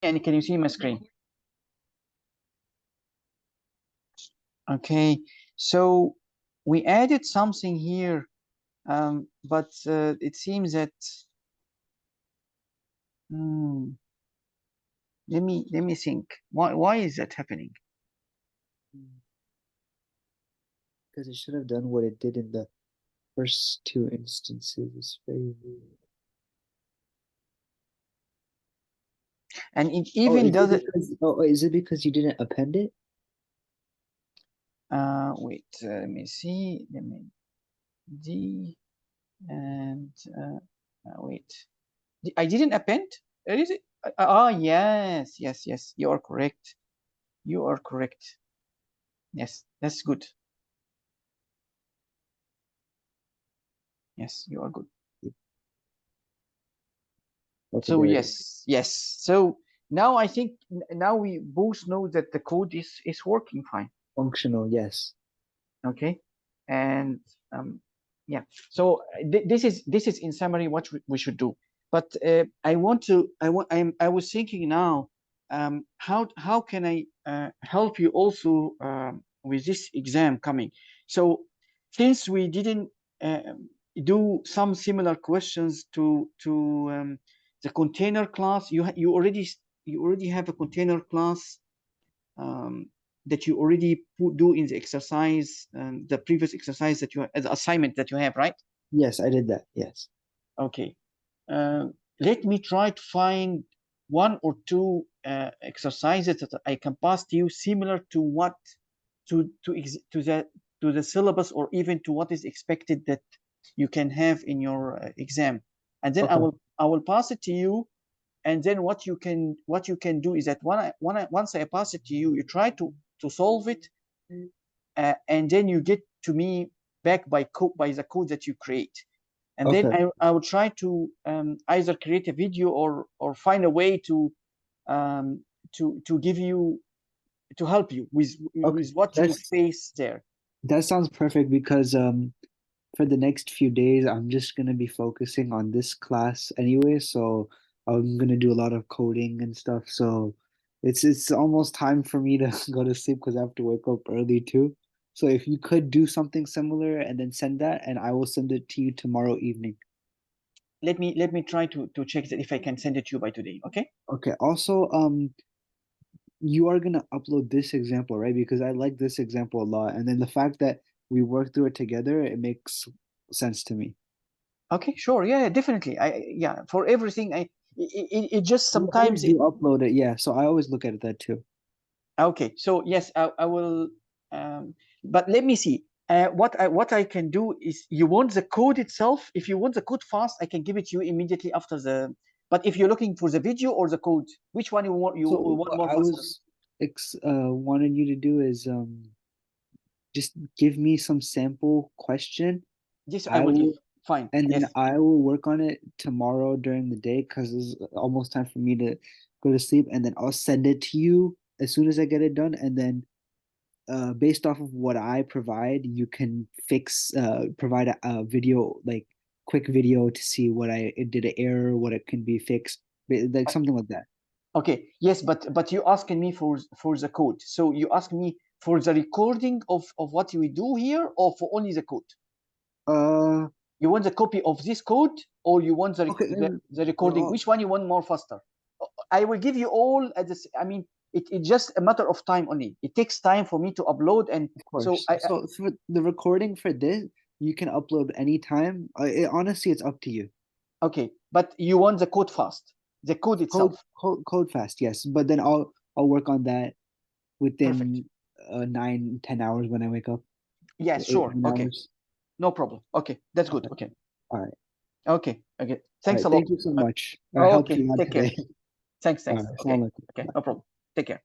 And can you see my screen? Okay, so we added something here, but it seems that let me think. Why is that happening? Because it should have done what it did in the first two instances. It's very weird. And it even does it. Is it because you didn't append it? Wait, let me see. Let me D and wait. I didn't append. Is it? Yes, yes, yes. You are correct. You are correct. Yes, that's good. Yes, you are good. Okay, So yes, yes. So now I think now we both know that the code is working fine. Functional, yes. Okay, and yeah. So this is in summary what we should do. But I was thinking now, how can I help you also with this exam coming? So since we didn't do some similar questions to the container class, you already have a container class that you already do in the exercise, the previous exercise that you the assignment that you have, right? Yes, I did that. Yes. Okay. Let me try to find one or two exercises that I can pass to you similar to what to the syllabus or even to what is expected that you can have in your exam, and then Okay. I will pass it to you, and then what you can do is that once I pass it to you, you try to solve it, and then you get to me back by the code that you create, and then Okay. I will try to either create a video or find a way to give you to help you Okay. with what you face there. That sounds perfect because for the next few days I'm just gonna be focusing on this class anyway, so I'm gonna do a lot of coding and stuff. So it's almost time for me to go to sleep because I have to wake up early too. So if you could do something similar and then send that, and I will send it to you tomorrow evening. Let me try to check that if I can send it to you by today. Okay. Okay. Also, you are gonna upload this example, right? Because I like this example a lot, and then the fact that we work through it together, it makes sense to me. Okay, sure. Yeah, definitely. Yeah, for everything it just You always sometimes do upload it, yeah. So I always look at that too. okay. So yes, I will but let me see. What I can do is, you want the code itself? If you want the code fast, I can give it to you immediately after the, but if you're looking for the video or the code, which one you So want what more I faster? was wanting you to do is just give me some sample question. Yes, I I will give. will, Fine. and then Yes. I will work on it tomorrow during the day because it's almost time for me to go to sleep, and then I'll send it to you as soon as I get it done, and then based off of what I provide, you can provide a video, like quick video to see what I it did an error, what it can be fixed, like something like that. Okay. Yes, but you asking me for the code. So you ask me for the recording of what we do here, or for only the code? Uh, You want the copy of this code, or you want okay. the recording? Uh, Which one you want more faster? I will give you all at this. I mean, it's just a matter of time only. It takes time for me to upload, and of so course. So for the recording for this, you can upload anytime. Honestly, it's up to you. okay. But you want the code fast, the code itself. Code fast, yes. But then I'll work on that Perfect. within 9, 10 hours when I wake up. Yes, Eight, sure. nine Okay, hours. no problem. Okay, that's All good. right. Okay, All right. okay, okay. All Thanks right. a lot. Thank you so much. I helped Okay, you out take care. today. Thanks, All thanks. right. Okay, Assalamu alaikum. okay, Bye. no problem. Take care.